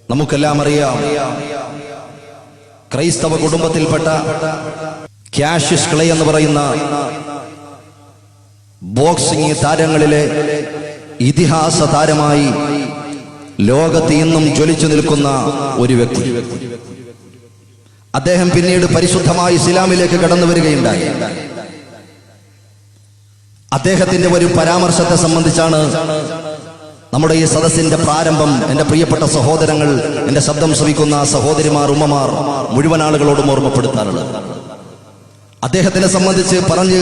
നമുക്കെല്ലാം അറിയാം, ക്രൈസ്തവ കുടുംബത്തിൽപ്പെട്ട കാഷ്യസ് ക്ലേ എന്ന് പറയുന്ന ബോക്സിംഗ് താരങ്ങളിലെ ഇതിഹാസ താരമായി ലോകത്ത് ഇന്നും ജ്വലിച്ചു നിൽക്കുന്ന ഒരു വ്യക്തി. അദ്ദേഹം പിന്നീട് പരിശുദ്ധമായ ഇസ്ലാമിലേക്ക് കടന്നു വരികയുണ്ടായി. അദ്ദേഹത്തിന്റെ ഒരു പരാമർശത്തെ സംബന്ധിച്ചാണ് നമ്മുടെ ഈ സദസ്സിന്റെ പ്രാരംഭം. എന്റെ പ്രിയപ്പെട്ട സഹോദരങ്ങൾ, എന്റെ ശബ്ദം ശ്രവിക്കുന്ന സഹോദരിമാർ, ഉമ്മമാർ, മുഴുവൻ ആളുകളോടും ഓർമ്മപ്പെടുത്താറുള്ളത്. അദ്ദേഹത്തിനെ സംബന്ധിച്ച് പറഞ്ഞ്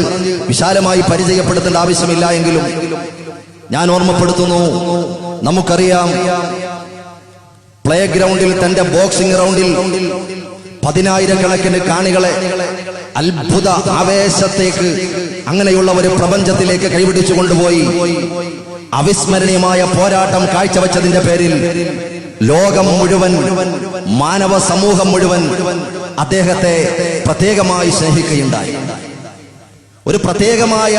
വിശാലമായി പരിചയപ്പെടുത്തേണ്ട ആവശ്യമില്ല എങ്കിലും ഞാൻ ഓർമ്മപ്പെടുത്തുന്നു. നമുക്കറിയാം, പ്ലേ ഗ്രൗണ്ടിൽ, തന്റെ ബോക്സിംഗ് റൗണ്ടിൽ 10,000-കണക്കിന് കാണികളെ അത്ഭുത ആവേശത്തേക്ക്, അങ്ങനെയുള്ള ഒരു പ്രപഞ്ചത്തിലേക്ക് കൈപിടിച്ചു കൊണ്ടുപോയി അവിസ്മരണീയമായ പോരാട്ടം കാഴ്ചവെച്ചതിന്റെ പേരിൽ ലോകം മുഴുവൻ, മാനവ സമൂഹം മുഴുവൻ അദ്ദേഹത്തെ പ്രത്യേകമായി സ്നേഹിക്കുകയുണ്ടായി. ഒരു പ്രത്യേകമായ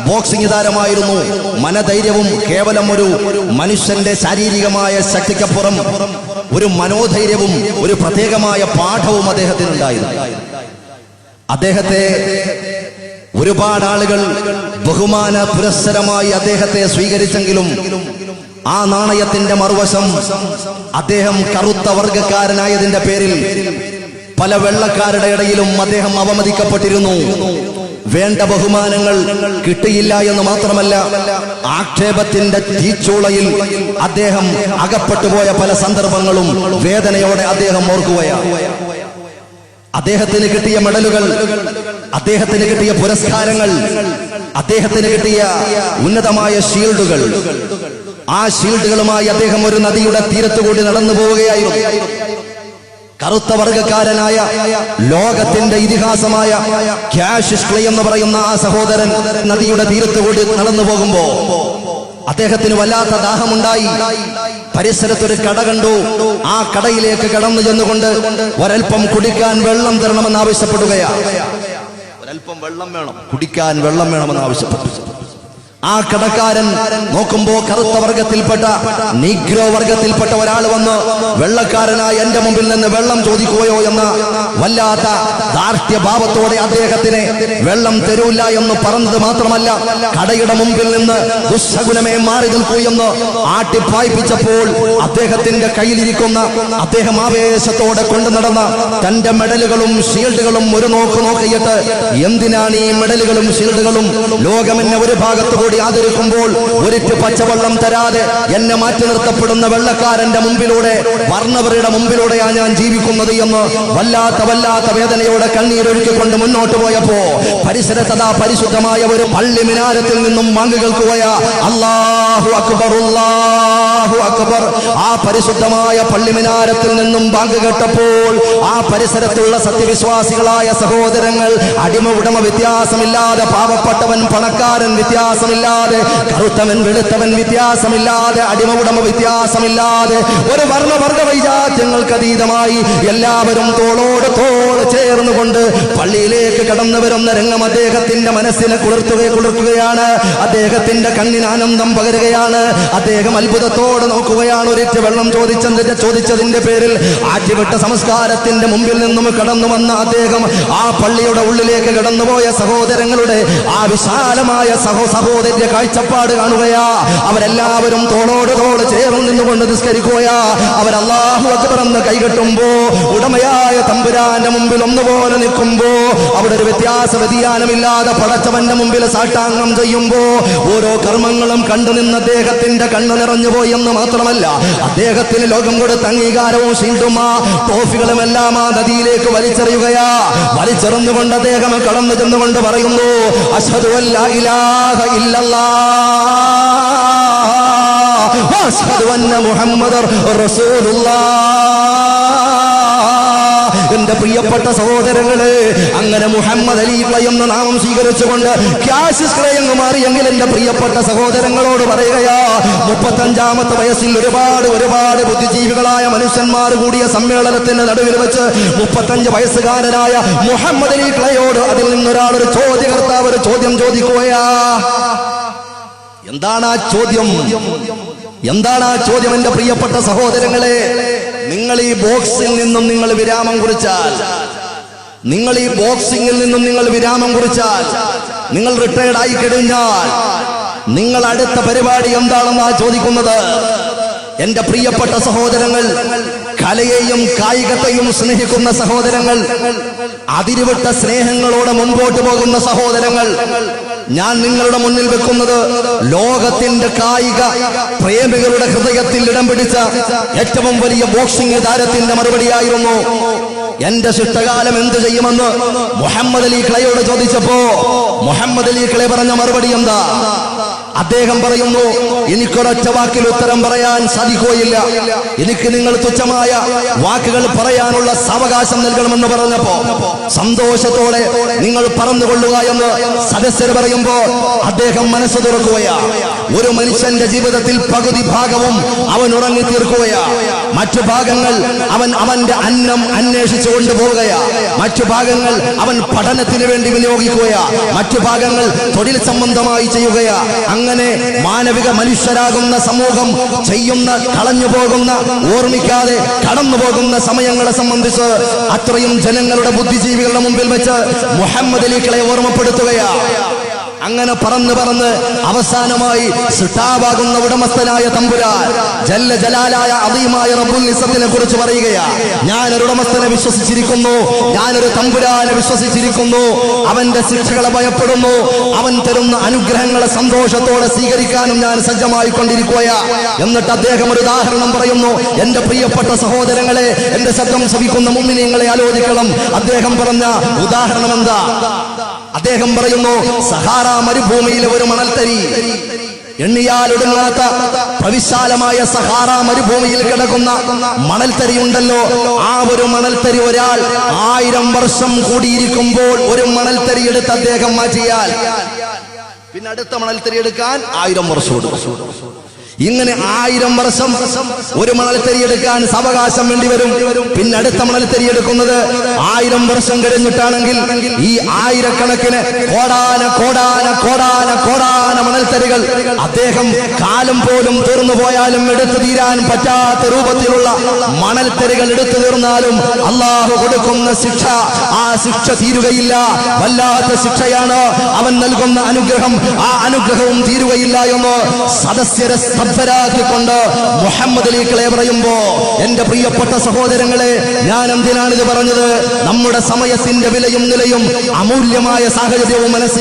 ബോക്സിംഗ് താരമായിരുന്നു. മനധൈര്യവും കേവലം ഒരു മനുഷ്യന്റെ ശാരീരികമായ ശക്തിക്കപ്പുറം ഒരു മനോധൈര്യവും ഒരു പ്രത്യേകമായ പാഠവും അദ്ദേഹത്തിനുണ്ടായിരുന്നു. അദ്ദേഹത്തെ ഒരുപാട് ആളുകൾ ബഹുമാന പുരസ്സരമായി അദ്ദേഹത്തെ സ്വീകരിച്ചെങ്കിലും ആ നാണയത്തിന്റെ മറുവശം, അദ്ദേഹം കറുത്ത വർഗക്കാരനായതിന്റെ പേരിൽ പല വെള്ളക്കാരുടെ ഇടയിലും അദ്ദേഹം അവമതിക്കപ്പെട്ടിരുന്നു. വേണ്ട ബഹുമാനങ്ങൾ കിട്ടിയില്ല എന്ന് മാത്രമല്ല, ആക്ഷേപത്തിന്റെ തീച്ചൂളയിൽ അദ്ദേഹം അകപ്പെട്ടുപോയ പല സന്ദർഭങ്ങളും വേദനയോടെ അദ്ദേഹം ഓർക്കുകയാണ്. അദ്ദേഹത്തിന് കിട്ടിയ മെഡലുകൾ, അദ്ദേഹത്തിന് കിട്ടിയ പുരസ്കാരങ്ങൾ, അദ്ദേഹത്തിന് കിട്ടിയ ഉന്നതമായ ഷീൽഡുകൾ, ആ ഷീൽഡുകളുമായി അദ്ദേഹം ഒരു നദിയുടെ തീരത്തുകൂടി നടന്നു പോവുകയായിരുന്നു. കറുത്ത വർഗക്കാരനായ ലോകത്തിന്റെ ഇതിഹാസമായ കാഷ്യസ് ക്ലേ എന്ന് പറയുന്ന ആ സഹോദരൻ നദിയുടെ തീരത്തുകൂടി നടന്നു പോകുമ്പോ അദ്ദേഹത്തിന് വല്ലാത്ത ദാഹമുണ്ടായി. പരിസരത്തൊരു കട കണ്ടു. ആ കടയിലേക്ക് കടന്നു ചെന്നുകൊണ്ട് ഒരൽപ്പം കുടിക്കാൻ വെള്ളം തരണമെന്ന് ആവശ്യപ്പെടുകയാണ്. ഒരൽപ്പം വെള്ളം വേണം, കുടിക്കാൻ വെള്ളം വേണമെന്ന് ആവശ്യപ്പെട്ടു. ആ കടക്കാരൻ നോക്കുമ്പോ കറുത്ത വർഗത്തിൽപ്പെട്ട, നീഗ്രോ വർഗത്തിൽപ്പെട്ട ഒരാൾ വന്ന് വെള്ളക്കാരനായ എന്റെ മുമ്പിൽ നിന്ന് വെള്ളം ചോദിക്കുകയോ എന്ന വല്ലാത്ത ധാർഷ്ട്യഭാവത്തോടെ അദ്ദേഹത്തിന് വെള്ളം തരൂല്ല എന്ന് പറഞ്ഞത് മാത്രമല്ല, കടയുടെ മുമ്പിൽ നിന്ന് ദുസ്സകുലമേ മാറി നിൽക്കൂ എന്ന് ആട്ടിപ്പായിപ്പിച്ചപ്പോൾ അദ്ദേഹത്തിന്റെ കയ്യിലിരിക്കുന്ന, അദ്ദേഹം ആവേശത്തോടെ കൊണ്ടു നടന്ന തന്റെ മെഡലുകളും ഷീൽഡുകളും ഒരു നോക്കിയിട്ട്, എന്തിനാണ് ഈ മെഡലുകളും ഷീൽഡുകളും? ലോകം എന്നെ ഒരു ഭാഗത്ത് ആദരിക്കുമ്പോൾ ഒരിറ്റ് പച്ചവെള്ളം തരാതെ എന്നെ മാറ്റി നിർത്തപ്പെടുന്ന വെള്ളക്കാരന്റെ മുമ്പിലൂടെ, വർണ്ണവരുടെ മുമ്പിലൂടെയാണ് ഞാൻ ജീവിക്കുന്നത് എന്ന് വല്ലാത്ത വേദനയോടെ കണ്ണീരൊഴുക്കിക്കൊണ്ട് മുന്നോട്ട് പോയപ്പോ പരിസരത്തതാ പരിശുദ്ധമായ ഒരു പള്ളി മിനാരത്തിൽ നിന്നും വാങ്ങി കേൾക്കുകയാ, അല്ലാഹു അക്ബർ, അല്ലാഹു അക്ബർ. ആ പരിശുദ്ധമായ പള്ളി മിനാരത്തിൽ നിന്നും വാങ്ങി കേട്ടപ്പോൾ ആ പരിസരത്തുള്ള സത്യവിശ്വാസികളായ സഹോദരങ്ങൾ, അടിമ ഉടമ വ്യത്യാസമില്ലാതെ, പാവപ്പെട്ടവൻ പണക്കാരൻ വ്യത്യാസമില്ലാതെ, കറുത്തവൻ വെളുത്തവൻ വ്യത്യാസമില്ലാതെ, അടിമ ഉടമ വ്യത്യാസമില്ലാതെ, ഒരു വർണ്ണവർഗ വൈജാത്യങ്ങൾക്ക് അതീതമായി എല്ലാവരും തോളോട് തോൾ ചേർന്നുകൊണ്ട് പള്ളിയിലേക്ക് കടന്നു വരുന്ന രംഗം അദ്ദേഹത്തിന്റെ മനസ്സിനെ കുളിർക്കുകയാണ്. അദ്ദേഹത്തിന്റെ കണ്ണിന് ആനന്ദം പകരുകയാണ്. അദ്ദേഹം അത്ഭുതത്തോടെ നോക്കുകയാണ്. ഒരിറ്റ് വെള്ളം ചോദിച്ചതിന്റെ പേരിൽ ആറ്റുവിട്ട സംസ്കാരത്തിന്റെ മുമ്പിൽ നിന്നും കടന്നു വന്ന അദ്ദേഹം ആ പള്ളിയുടെ ഉള്ളിലേക്ക് കടന്നുപോയ സഹോദരങ്ങളുടെ ആ വിശാലമായ സഹോദര്യ കാഴ്ചപ്പാട് കാണുകയാ. അവരെല്ലാവരും തോളോട് തോള് ചേർന്ന് നിന്നുകൊണ്ട് നിസ്കരിക്കുകയാ. അവർ അല്ലാഹു അക്ബർ എന്ന് കൈകെട്ടുമ്പോ, ഉടമയായ തമ്പുരാന്റെ മുമ്പിൽ ഒന്നുപോലെ നിൽക്കുമ്പോ, അവിടെ ഒരു വ്യത്യാസമില്ലാതെ പടച്ചവന്റെ മുമ്പിൽ സാഷ്ടാംഗം ചെയ്യുമ്പോ ഓരോ കർമ്മങ്ങളും കണ്ടു നിന്ന് അദ്ദേഹത്തിന്റെ കണ്ണു നിറഞ്ഞുപോയി എന്ന് മാത്രമല്ല, അദ്ദേഹത്തിന് ലോകം കൊടുത്ത അംഗീകാരവും ഷീൽഡുമാ ട്രോഫികളും എല്ലാം ആ നദിയിലേക്ക് വലിച്ചെറിയുകയാ. വലിച്ചെറിഞ്ഞുകൊണ്ട് അദ്ദേഹം കടന്നു ചെന്നുകൊണ്ട് പറയുന്നു, അശ്ഹദു അല്ലാ ഇലാഹ ഇല്ലല്ലാഹ് വഅശ്ഹദു അന്ന മുഹമ്മദർ റസൂലുള്ളാഹ്. എന്റെ പ്രിയപ്പെട്ട സഹോദരങ്ങളെ, അങ്ങനെ മുഹമ്മദ് അലി ക്ലേ എന്ന നാമം സ്വീകരിച്ചുകൊണ്ട് കാഷ്യസ് ക്ലേ എന്ന് മാറിയെങ്കിൽ എന്റെ പ്രിയപ്പെട്ട സഹോദരങ്ങളോട് പറയുകയാ, 35-ാമത്തെ വയസ്സിൽ ഒരുപാട് ബുദ്ധിജീവികളായ മനുഷ്യന്മാർ കൂടിയ സമ്മേളനത്തിന്റെ നടുവിൽ വെച്ച് 35 വയസ്സുകാരനായ മുഹമ്മദ് അലി ക്ലേയോട് അതിൽ നിന്നൊരാൾ, ഒരു ചോദ്യകർത്താവ് ഒരു ചോദ്യം ചോദിക്കുകയാ. എന്താണ് ആ ചോദ്യം? എന്താണ് ആ ചോദ്യം? എന്റെ പ്രിയപ്പെട്ട സഹോദരങ്ങളെ, നിങ്ങൾ ഈ ബോക്സിൽ നിന്നും നിങ്ങൾ വിരാമം കുറിച്ചാൽ, നിങ്ങൾ ഈ ബോക്സിംഗിൽ നിന്നും നിങ്ങൾ വിരാമം കുറിച്ചാൽ, നിങ്ങൾ റിട്ടയർഡ് ആയി കഴിഞ്ഞാൽ നിങ്ങൾ അടുത്ത പരിപാടി എന്താണെന്നാ ചോദിക്കുന്നത്. എന്റെ പ്രിയപ്പെട്ട സഹോദരങ്ങൾ, കലയെയും കായികത്തെയും സ്നേഹിക്കുന്ന സഹോദരങ്ങൾ, അതിരുവിട്ട സ്നേഹങ്ങളോടെ മുൻപോട്ട് പോകുന്ന സഹോദരങ്ങൾ, ഞാൻ നിങ്ങളുടെ മുന്നിൽ വെക്കുന്നത് ലോകത്തിന്റെ കായിക പ്രേമികളുടെ ഹൃദയത്തിൽ ഇടം പിടിച്ച ഏറ്റവും വലിയ ബോക്സിംഗ് താരത്തിന്റെ മറുപടിയായിരുന്നു. എന്റെ ശിഷ്ടകാലം എന്തു ചെയ്യുമെന്ന് മുഹമ്മദ് അലി ക്ലയോട് ചോദിച്ചപ്പോ മുഹമ്മദ് അലി ക്ലേ പറഞ്ഞ മറുപടി എന്താ? അദ്ദേഹം പറയുന്നു, എനിക്കൊരൊറ്റ വാക്കിൽ ഉത്തരം പറയാൻ സാധിക്കുകയില്ല, എനിക്ക് നിങ്ങൾ തുച്ഛമായ വാക്കുകൾ പറയാനുള്ള സാവകാശം നൽകണമെന്ന് പറഞ്ഞപ്പോ സന്തോഷത്തോടെ നിങ്ങൾ പറഞ്ഞുകൊള്ളുക എന്ന് സദസ്യർ പറയുമ്പോ അദ്ദേഹം മനസ്സ് തുറക്കുകയാ. ഒരു മനുഷ്യന്റെ ജീവിതത്തിൽ പകുതി ഭാഗവും അവൻ ഉറങ്ങി തീർക്കുകയാ, മറ്റു ഭാഗങ്ങൾ അവൻ അവന്റെ അന്നം അന്വേഷിച്ചു കൊണ്ടുപോവുകയാ, മറ്റു ഭാഗങ്ങൾ അവൻ പഠനത്തിന് വേണ്ടി വിനിയോഗിക്കുകയാ, മറ്റു ഭാഗങ്ങൾ തൊഴിൽ സംബന്ധമായി ചെയ്യുകയാ. അങ്ങനെ മാനവിക മനുഷ്യരാകുന്ന സമൂഹം ചെയ്യുന്ന, കളഞ്ഞു പോകുന്ന, ഓർമ്മിക്കാതെ കടന്നു പോകുന്ന സമയങ്ങളെ സംബന്ധിച്ച് അത്രയും ജനങ്ങളുടെ ബുദ്ധിജീവികളുടെ മുമ്പിൽ വെച്ച് മുഹമ്മദ് അലി ക്ലേ ഓർമ്മപ്പെടുത്തുകയാ. അങ്ങനെ പറന്ന് അവസാനമായി സിട്ടാവാകുന്ന ഉടമസ്ഥനായ തമ്പുരാൻ ജല്ല ജലാലായ അദീമായ റബ്ബുൽ ഇസ്സത്തിനെ കുറിച്ച് പറയുകയാ. ഞാനൊരു ഉടമസ്ഥനെ വിശ്വസിച്ചിരിക്കുന്നു, ഞാനൊരു തമ്പുരാനെ വിശ്വസിച്ചിരിക്കുന്നു, അവന്റെ ശിക്ഷകളെ ഭയപ്പെടുന്നു, അവൻ തരുന്ന അനുഗ്രഹങ്ങളെ സന്തോഷത്തോടെ സ്വീകരിക്കാനും ഞാൻ സജ്ജമായി കൊണ്ടിരിക്കുകയാ. എന്നിട്ട് അദ്ദേഹം ഒരു ഉദാഹരണം പറയുന്നു. എന്റെ പ്രിയപ്പെട്ട സഹോദരങ്ങളെ, എന്റെ ശബ്ദം ശ്രവിക്കുന്ന മുഅ്മിനീങ്ങളെ ആലോചിക്കണം. അദ്ദേഹം പറഞ്ഞ ഉദാഹരണം എന്താ? അദ്ദേഹം പറയുന്നു, സഹാറ മരുഭൂമിയിലെ ഒരു മണൽത്തരി, എണ്ണിയാലൊടുങ്ങാത്ത പ്രവിശാലമായ സഹാറ മരുഭൂമിയിൽ കിടക്കുന്ന മണൽത്തരി ഉണ്ടല്ലോ, ആ ഒരു മണൽത്തരി ഒരാൾ 1000 വർഷം കൂടിയിരിക്കുമ്പോൾ ഒരു മണൽത്തരി എടുത്ത് അദ്ദേഹം മാറ്റിയാൽ പിന്നെ അടുത്ത മണൽത്തരി എടുക്കാൻ 1000 വർഷം എടുക്കും. ഇങ്ങനെ 1000 വർഷം ഒരു മണൽത്തരി എടുക്കാൻ സാവകാശം വേണ്ടി വരും. പിന്നെ അടുത്ത മണൽത്തരി എടുക്കുന്നത് 1000 വർഷം കഴിഞ്ഞിട്ടാണെങ്കിൽ ഈ ആയിരക്കണക്കിന് കോടാന മണൽത്തരികൾ അദ്ദേഹം കാലം പോലും തീർന്നു പോയാലും എടുത്തു തീരാൻ പറ്റാത്ത രൂപത്തിലുള്ള മണൽത്തരികൾ എടുത്തു തീർന്നാലും അള്ളാഹു കൊടുക്കുന്ന ശിക്ഷ, ആ ശിക്ഷ തീരുകയില്ല. വല്ലാത്ത ശിക്ഷയാണ് അവൻ നൽകുന്ന അനുഗ്രഹം, ആ അനുഗ്രഹവും തീരുകയില്ല എന്ന് സദസ്യരെ കൊണ്ട് മുഹമ്മദ് അലി ക്ലേ പറയുമ്പോ, എന്റെ പ്രിയപ്പെട്ട സഹോദരങ്ങളെ, ഞാൻ എന്തിനാണിത് പറഞ്ഞത്? നമ്മുടെ സമയത്തിന്റെ വിലയും നിലയും അമൂല്യമായ സാഹചര്യവും മനസ്സിൽ